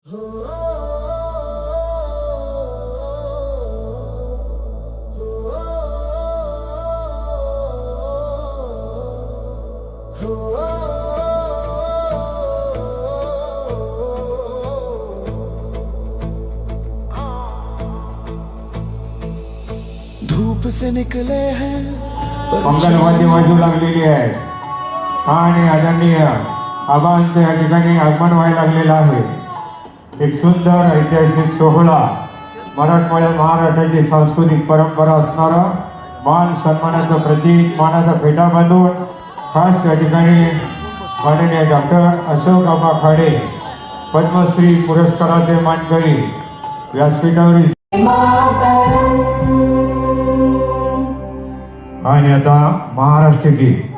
धूप से निकले हैं मंगलवादी वाजू लागलेली आहे आणि आदरणीय आबांचं या ठिकाणी आगमन व्हायला लागलेलं आहे। एक सुंदर ऐतिहासिक सोहळा, मराठवाड्यात महाराष्ट्राची सांस्कृतिक परंपरा असणारा मान सन्मानाचं प्रतीक, मानाचा फेटा बांधून खास या ठिकाणी माननीय डॉक्टर अशोक आबा खाडे पद्मश्री पुरस्काराचे मानकरी व्यासपीठावरील आणि आता महाराष्ट्र गीत